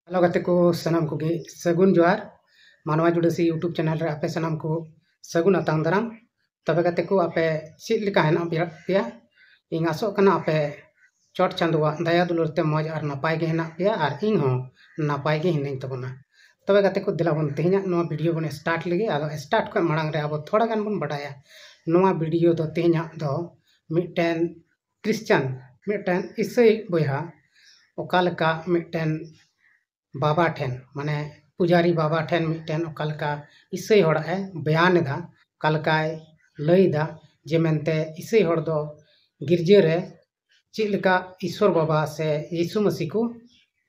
Hello गाते को सनम को सगुन जोहार मानवा जुड़सी यूट्यूब चैनल रे आपे सनम को सगुन अतांग दाराम तबे गाते को आपे चेक लेका हेना पेया इन आसो कना आपे चोट चांदुआ दया दुलर ते मौज और नपाय गे हेना पेया और इन हो नपाय गे हिनाई तबना तबे गाते को दिला बन तेहना नो वीडियो बन स्टार्ट लगे आदो स्टार्ट को मांग रे अब थोड़ा गान बन बडाया नो वीडियो दो तेहना दो मिटन क्रिश्चियन मिटन ईसाई बोया ओकालका मिटन बाबा ठेन माने पुजारी बाबा ठेन मिटन ओकालका ईसाई होड़े बयान दा कालकाय लईदा जे मेनते ईसाई होड़ दो गिरजे रे चिलका ईश्वर बाबा से यीशु मसीह को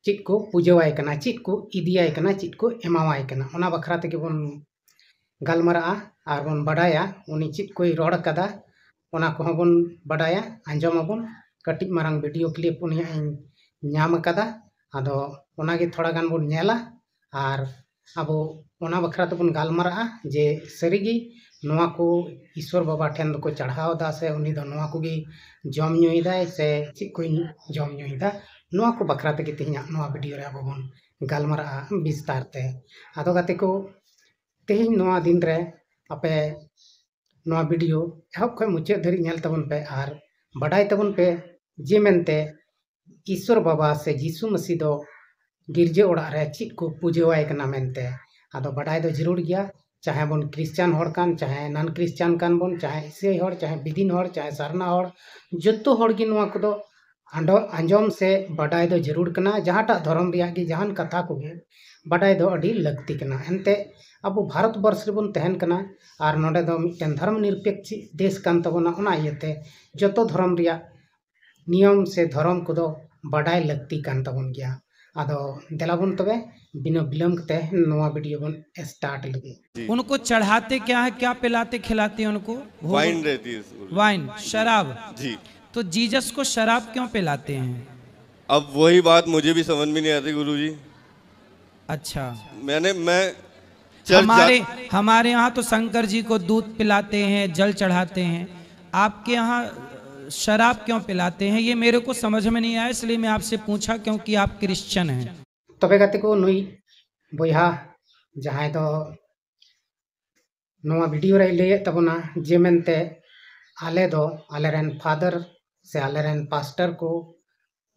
चित को पूजवाय कना चित को इदियाय कना चित को एमावाय कना ओना बखरा ते बन गलमरा आर बन बडाया उनी चित कोई रोड कदा ओना को बन बडाया आंजमाबन कटिक मारंग वीडियो क्लिप उनी ᱧᱟᱢ कदा आदो ओनागे थोड़ा गान बन नेला और अबो ओना बखरा तबन गालमरा जे सरीगी नोआ को ईश्वर बाबा ठेन को चढ़ाव दा से उनी दो नोआ को गी जम नुईदा से ची को जम नुईदा नोआ को बखरा ते तेहना नोआ वीडियो रे अबो बन गालमरा विस्तार ते आदो गाते को तेहन नोआ दिन रे आपे नोआ वीडियो एहब खय मुचाद धरि नेल तबन पे और बडाय तबन पे जे मेनते ईश्वर बाबा से यीशु मसीह दो गिरजे ओड़ा रे चित को पूजवाय कना मेनते आदो बडाय दो जरूर गया चाहे बन क्रिश्चियन होड़ कान चाहे नन क्रिश्चियन कान बन चाहे ईसाई होड़ चाहे बिदिन होड़ चाहे सरना होड़ जत्तो होड़ गी नोआ को आंजम से बडाय दो जरूर कना जहाटा धर्म रिया गी जहान कथा को गे बडाय दो अडी लगती कना एनते अब भारत वर्ष रे बन तहन कना और नोडे दो मिटन धर्म निरपेक्ष देश कान तबना ओना इयते जत्तो धर्म रिया नियम से धर्म को दो बडाय लगती कान तबन गया आदो देलाबन तबे बिना विलंब ते नोआ वीडियो बन स्टार्ट लगे। उनको चढ़ाते क्या है, क्या पिलाते खिलाते हैं उनको? वाइन रहती है, वाइन शराब जी। तो जीसस को शराब क्यों पिलाते हैं? अब वही बात मुझे भी समझ में नहीं आती गुरुजी। अच्छा, हमारे यहाँ तो शंकर जी को दूध पिलाते हैं, जल चढ़ाते हैं, आपके यहाँ शराब क्यों पिलाते हैं? ये मेरे को समझ में नहीं आया, इसलिए मैं आपसे पूछा क्योंकि आप क्रिश्चियन हैं। तबे गाते को नुई बोया जहां दो नोआ वीडियो रे ले तबना जे मेनते आले दो आलेरन फादर से आलेरन पास्टर को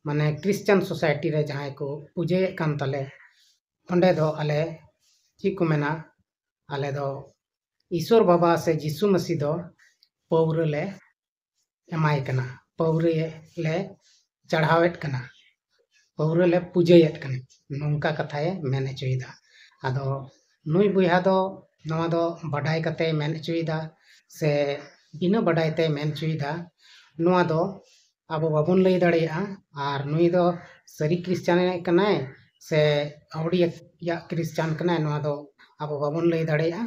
माने क्रिश्चियन सोसाइटी रे जहां को पूजे कान तले ओंडे दो आले ची को मेना आले दो ईश्वर बाबा से यीशु मसीह दो पौर ले एमाय कना पौरे ले चढ़ावेट कना पौरे ले पूजेयत कना नोंका कथाए मेन चुईदा आदो नुई बुया दो नवा दो बडाय कते मेन चुईदा से बिना बडाय ते मेन चुईदा नवा दो अब बाबन लई दाड़िया और नुई दो सरी क्रिश्चियन कनाय से आवड़ी या क्रिश्चियन कनाय नवा दो अब बाबन लई दाड़िया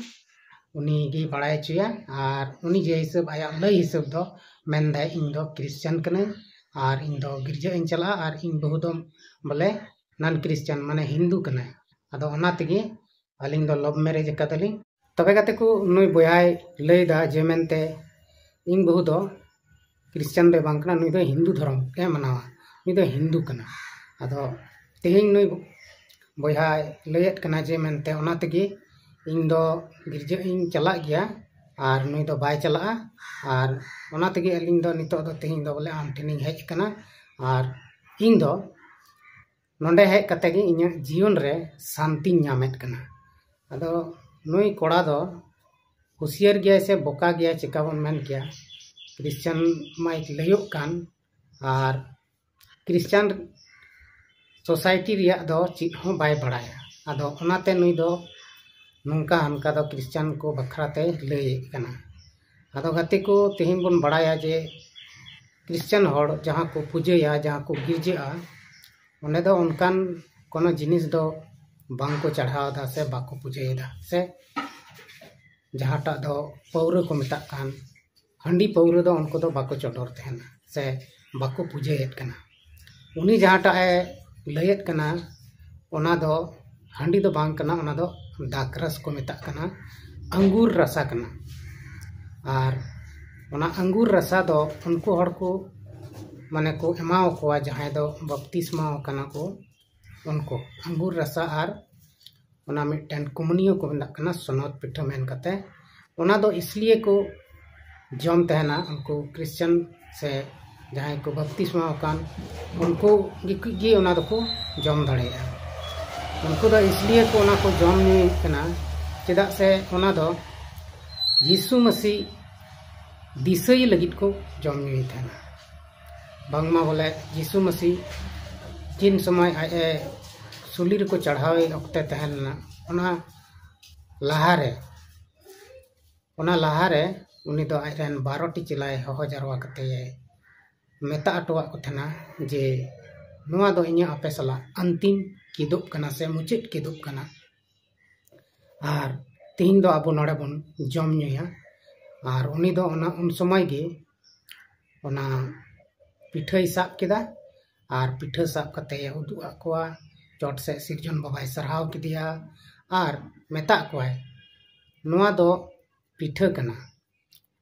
उनी गी बडाय चुया और उनी जे हिसाब आया लई हिसाब दो मेनदा इन दो क्रिश्चियन कने और इन दो गिरजा इन चला और इन बहुदम बोले नन क्रिश्चियन माने हिंदू कने आदो ओना तगे अलिंग दो लव मैरिज कदली तबे गाते को नुई बोयाय लईदा जे मेनते इन बहु दो क्रिश्चियन दे बांकना नुई दो हिंदू धर्म के मनावा नुई दो हिंदू कना आदो तेहिं नुई बोयाय लयत कना जे मेनते ओना तगे इन दो गिरजा इन चला गया और नुई दो बाय चला और ओना तगे अलिंग दो नितो दो तेहिं दो बोले आम ठेनी हेज कना और इन दो नोंडे हेज कते गे इᱧ जीवन रे शांति ᱧᱟᱢᱮᱫ कना आदो नुई कोड़ा दो हुसियार गया से बोका गया चिका बन मेन गया क्रिश्चियन माइक लयोक कान और क्रिश्चियन सोसाइटी रिया दो चित हो बाय बडाया आदो ओनाते नुई दो नोंका हनका दो क्रिश्चियन को बखराते लय कना आदो गाते को तेहिं बन बडाया जे क्रिश्चियन होड़ जहां को पूजेया जहां को गिरजेआ ओंडे दो उनकान कोनो जिनिस दो बांग को चढ़ावदा से बाको पूजेदा से जहाटा दो पौर को मेता कान हंडी पौर दो उनको दो बाको चोडोर तहना से बाको पूजेयत कना उनी जहाटा ए लयत कना ओना दो हंडी दो बांग कना ओना दो दाकरस को मेता कना अंगूर रसा कना और ओना अंगूर रसा दो उनको हड़ को माने को एमाओ को जहां दो बपतिस्मा कना को उनको अंगूर रसा और ओना मिटन कुमनियो को मेना कना सोनत पिठा मेन कते ओना दो इसलिए को जम तहना उनको क्रिश्चियन से जहाँ को बपतिस्मा कान उनको गी ओना दो को जम दड़ेया उनको दो इसलिए को ओना को जम नी कना चेदा से ओना दो यीशु मसीह दिसई लगित को जम नी थेना बांगमा बोले यीशु मसीह जिन समय आए सुलीर को चढ़ावे अक्ते तहना लहारे उनी दो आजन 12टी चिलाए हहो जारवा कते मेता अटवा को थना जे नुआ दो इኛ आपे सला अंतिम किदुब कना से मुचित किदुब कना और तीन दो अब नोड़े बन जम नुया और उनी दो उन समय गे ओना पिठै साब केदा और पिठा साब कते उदु आकोआ चोट से सिरजन बाबाई सरहाव किदिया और मेता कोय नुआ दो पिठा कना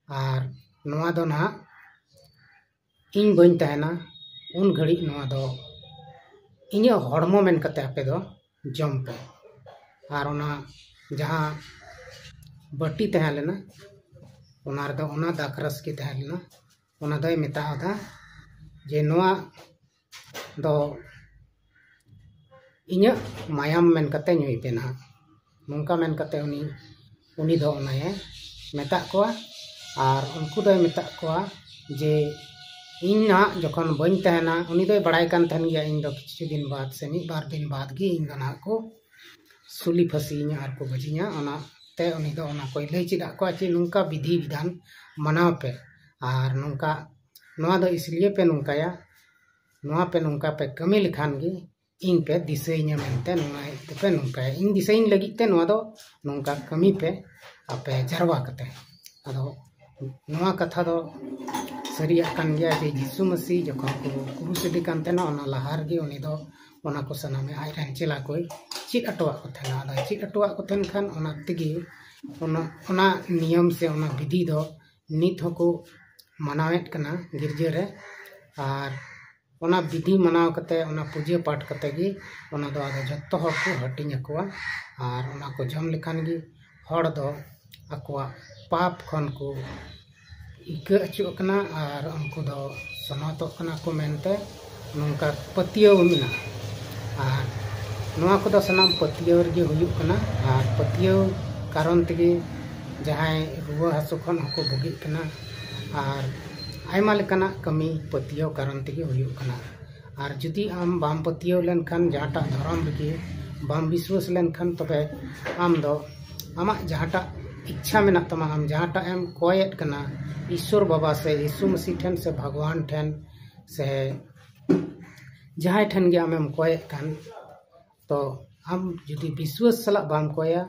और नुआ दो ना इन बन तहना उन घड़ी नुआ दो इኛ हड़मो मेन कते आपे दो जम पे और ओना जहाँ बटी तहन लेना ओना रे दो ओना दाखरस की तहन लेना ओना दो मेता आदा जे नुआ दो इኛ मायाम मेन कते नुई पे ना नोंका मेन कते उनी दो ओनाए मेता कोआ और उनको दो मेता कोआ जे इन ना जखन बन तहना उनी दो बड़ाई कान तहन गया इन दो किछु दिन बाद से मी बार दिन बाद गी इन ना को सुली फसीኛ और को बजिኛ ओना ते उनी दो ओना को लई चिदा को चे नोंका विधि विधान मनाव पे और नोंका नोआ दो इसलिए पे नोंकाया नोआ पे नोंका पे कमी लिखान गी इन पे दिसैኛ मेनते नोआ पे नोंकाया इन दिसैñ लगी ते नोआ दो नोंका कमी पे आपे जारवा कते अदो नोआ कथा दो सरिया कान गया जे यीशु मसीह जखन को क्रूस इदी कान तेना ओना लहार गे उनी दो ओना को सनामे आइरन चेला कोई चित अटवा को थेना अदा चित अटवा को थेन खान ओना तिगी ओना नियम से ओना विधि दो नित हको मनावेत कना गिरजे रे और ओना विधि मनाव कते ओना पूजा पाठ कते गी ओना दो आदो जत्तो हर को हटिंग अकवा और ओना को जम लिखान गी हर दो अकवा पाप खन को इका अचु कना और उनको दो सनातो कना को मेनते नोंका पतियो मिना और नोआ को दो सनाम पतियो रे हुयुक कना और पतियो कारण तगे जहां रुवा हसु खन हको बुगी कना और आयमा लेकाना कमी पतियो कारण तगे हुयुक कना और जुदी आम बाम पतियो लेन खान जहाटा धर्म रे बाम विश्वास लेन खान तबे आम दो आमा जहाटा इच्छा में तमा आम जहाटा एम कोयत कना ईश्वर बाबा से यीशु मसीह ठन से भगवान ठन से जहां ठन गया आम कोयत कान तो आम जुदी विश्वास सला बाम कोया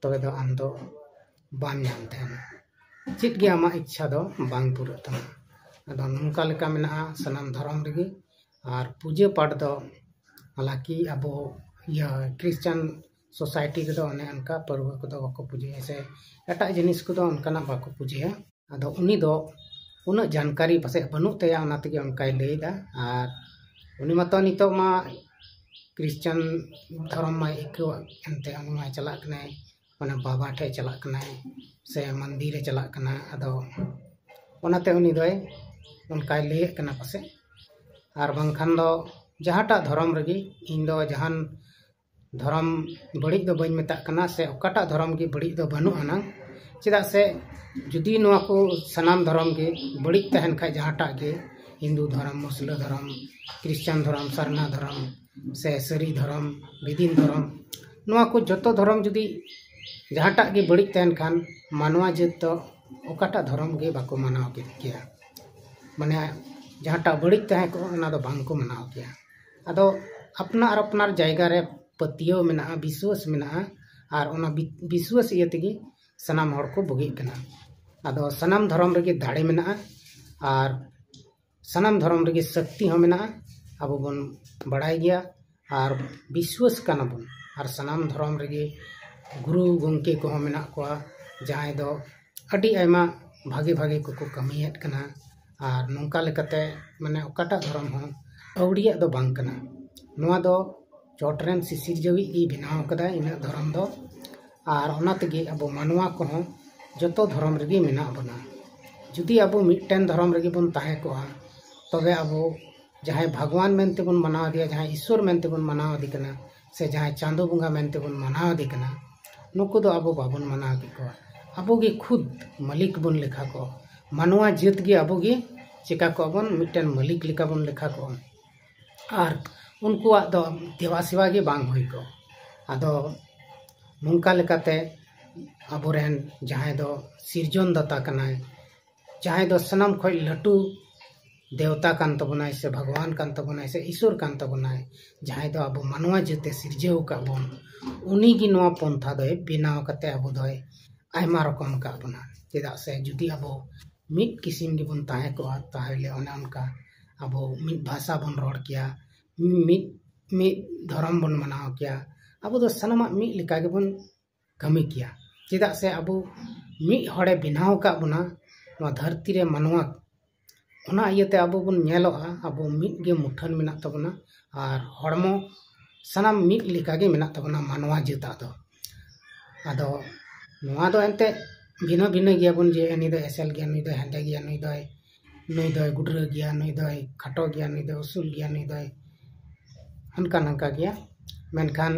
तबे दो आम दो बाम जानते हैं चित गया आमा इच्छा दो बांग पूरा तमा अदो नोंका लेका मेना सनाम धर्म रे और पूजा पाठ दो हालांकि अब या क्रिश्चियन सोसाइटी रे दो अने अनका पर्व को दो बाको पूजे से एटा जिनिस को दो अनकाना बाको पूजे अदो उनी दो उना जानकारी पासे बनु तया ओना तगे अनकाय लेदा और उनी मतो नितो मा क्रिश्चियन धर्म मा इको एनते अनुमा चला कने ओना बाबा ठे चला कने से मंदिर चला कना अदो ओनाते उनी दोय उनकाय ले कना पासे और बांखान दो जहाटा धर्म रे इन दो जहान धर्म बड़ी दो बन मेता कना से ओकाटा धर्म की बड़ी दो बनु आना चेदा से जुदी नोआ को सनाम धर्म के बड़ी तहन खा जहाटा के हिंदू धर्म मुस्लिम धर्म क्रिश्चियन धर्म सरना धर्म से सरी धर्म विदिन धर्म नोआ को जतो धर्म जुदी जहाटा के बड़ी तहन खान मानवा जात तो ओकाटा धर्म के बाको मनाव के किया माने जहाटा बड़ी तहन को ओना दो बांग को मनाव किया अदो अपना जायगा रे पतियो मेना विश्वास मेना और ओना विश्वास इये तगे सनाम हर को बुगी कना अदो सनाम धर्म रे दाड़े मेना और सनाम धर्म रे शक्ति हो मेना अब बन बड़ाई गया और विश्वास कना बन और सनाम धर्म रे गुरु गंके को मेना को जहां दो अडी आयमा भागे भागे को कमियत कना और नोंका लेकते माने ओकाटा धर्म हो अवड़िया दो बांग कना नोआ दो चोटरेन सिसिरजवी गी बनाव कदा इन धर्म दो और ओना तेगे अब मानवा को जो धर्म रेगी मेना बना जुदी अब मिट्टन धर्म रेगी बन ताहे को तबे अब जहाँ भगवान मेनते बन मनाव दिया जहाँ ईश्वर मेनते बन मनाव दी कना से जहाँ चांदो बुंगा मेनते बन मनाव दी कना नुकु दो अब बाबन मनाव दी को अब गे खुद मालिक बन लेखा को मानवा जात गे अब गे चिका को बन मिट्टन मालिक लेखा बन लेखा को और उनको दो देवा सेवा गे बांग हुई को आदो नोंका लेकाते अबोरेन जहाँ दो सिरजन दाता कनाय जहाँ दो सनम खोय लटू देवता कान तबनाय से भगवान कान तबनाय से ईश्वर कान तबनाय जहाँ दो अब मानवा जते सिरजेव का बन उनी गी नवा पंथा दो बेनाव कते अब दो आयमा रकम का बना चेदा से जुदी अब मिट किसिम गी बन ताहे को ताहले ओने उनका अब मिट भाषा बन रोड किया मिट धर्म बन मनाव किया अब दो सनमा मिट लिका गे बन कमी किया चेदा से अब मिट हड़े बेनाव का बना नवा धरती रे मानवा ओना इयते अब बन नेलोआ अब मिट गे मुठन मेना तबना और हड़मो सनाम मिट लिका गे मेना तबना मानवा जाता दो आदो नवा दो एंते भिन्न भिन्न गया बन जे एनी दो एसल गया नुई दो हेंदे गया नुई दो गुडर गया नुई दो खाटो गया नुई दो उसूल गया नुई दो हनका नंका गया मेनखान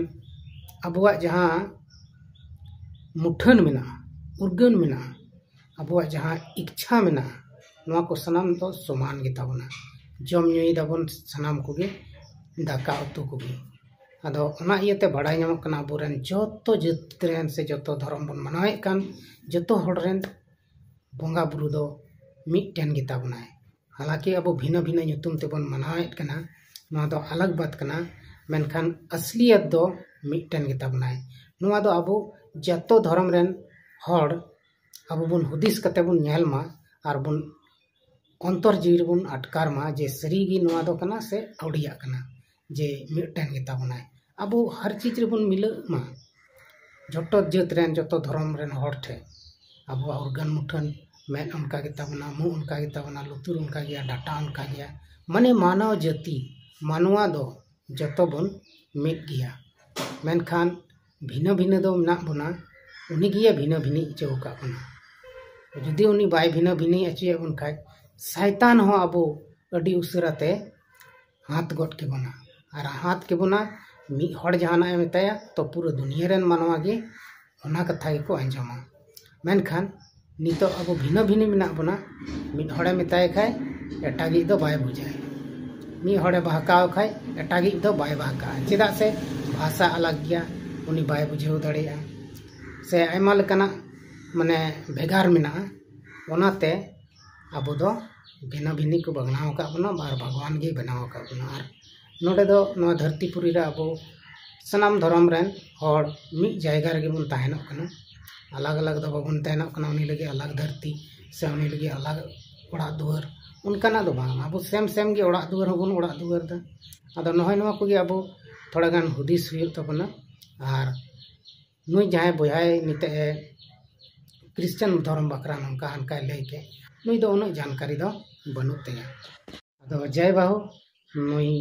अबुआ जहाँ मुठन मेना उर्गन मेना अबुआ जहाँ इच्छा मेना नवा को सनाम तो समान गे ताबना जम नुई दाबन सनाम को गे दाका उतु को गे आदो ओना इयते बड़ाई नामक कना अबोरेन जतो जात रेन से जतो धर्म बन मनावे कान जतो हड़ रेन बोंगा बुरु दो मिट्टन गे ताबनाय हालांकि अब भिन्न भिन्न nyutum ते बन मनावे कना नवा दो अलग बात कना मेनखान असलियत दो मिट्टन गे ताबनाय नवा दो अब जतो धर्म रेन हड़ अब बन हुदिस कते बन नेल मा और बन अंतर जीव बन अटकार मा जे सरीगी नवा दो कना से अवड़िया कना जे मिट्टन गे ताबनाय अब हर चीज रे बन मिल मा जतो जात रेन जतो धर्म रेन हड़ ठे अब उर्गन मुठन में उनका गे ताबना मुंह उनका गे ताबना लुतुर उनका गया डाटा उनका गया माने मानव जाति मानवा दो जतो बन मिट गया मेनखान भिन्न भिन्न दो मेना बना उनी गिया भिन्न भिन्न इचो का बना जुदी उनी बाय भिन्न भिन्न अचुए बन खाय शैतान हो अब अडी उसराते हाथ गोट के बना और हाथ के बना मी हड़ जहाना मेताया तो पूरा दुनिया रेन मानवा गे ओना कथा गे को अंजमा मेनखान नितो अब भिन्न भिन्न मेना बना मिट हड़े मेताय खाय एटागी दो बाय बुझाय मी हड़े बहकाव खाय एटागी दो बाय बहका चेदा से भाषा अलग गया उनी बाय बुझाव दाड़ेया से आयमा लेकाना माने भेगार मेना ओनाते अब दो भिन्न भिन्न को बगनाव का बना बार भगवान गे बनाव का बना और नोडे दो नवा धरतीपुरी रे अब सनाम धर्म रेन हड़ मिट जायगा रे बन ताहेनक कना अलग अलग दो बन ताहेनक कना उनी लगे अलग धरती से उनी लगे अलग ओड़ा दुआर उनकाना दो बांग अब सेम सेम गे ओड़ा दुआर होबन ओड़ा दुआर दा आदो नहय नवा को गे अब थोड़ा गान हुदिस हुई तबना और नुई जहाँ बहाय निते क्रिश्चियन धर्म बकरा नौका हनका लय के नुई दो उन जानकारी दो बनुक तया आदो जय बाहु नुई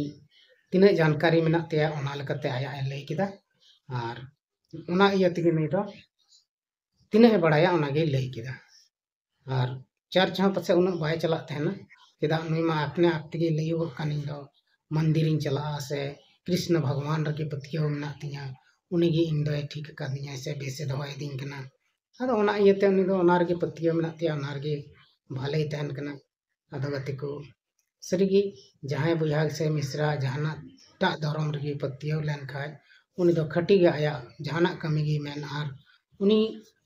तीना जानकारी मेना तया ओना लेकाते आया लय केदा और ओना इया तेगे नुई दो तीना बड़ाया ओना गे लय केदा और चर्च हाँ पासे उन बाय चला तहना चेदा नुई मा अपने आप तेगे लयो कानी दो मंदिर इन चला से कृष्ण भगवान रगे पतियो मेना तिया उनी गे इन दो ठीक का दिया से बेसे दवाई दिन कना आदो ओना इयते उनी दो ओना रगे पतियो मेना तिया ओना रगे भाले तहन कना आदो गति को सरीगी जहाँ बुझा से मिश्रा जहाना टा धर्म रगे पतियो लेन खाय उनी दो खटी गे आया जहाना कमी गे मेन और उनी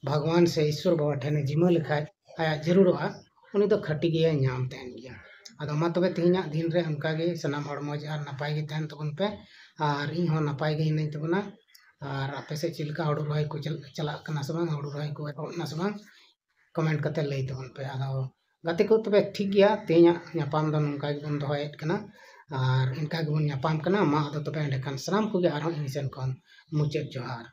भगवान से ईश्वर बाबा ठेने जिमा लेखाय आया जरूरआ उनी दो खटी गे नाम तहन गया आदो मा तबे तेहिना दिन रे उनका गे सनाम हड़ मौज और नपाय गे तहन तबन पे और इन हो नपाय गे हिनाई तबना और आपे से चिलका हड़ू रहाय को चला कना से बांग हड़ू रहाय को ना से बांग कमेंट कते लय तबन पे आदो गाते को तबे ठीक गया तेहिना न्यापाम दो नंका गे बन दोहयत कना और इनका गे बन न्यापाम कना मा आदो तबे एंडे खान सनाम को गे आरो इन सेन खन मुचाद जोहार।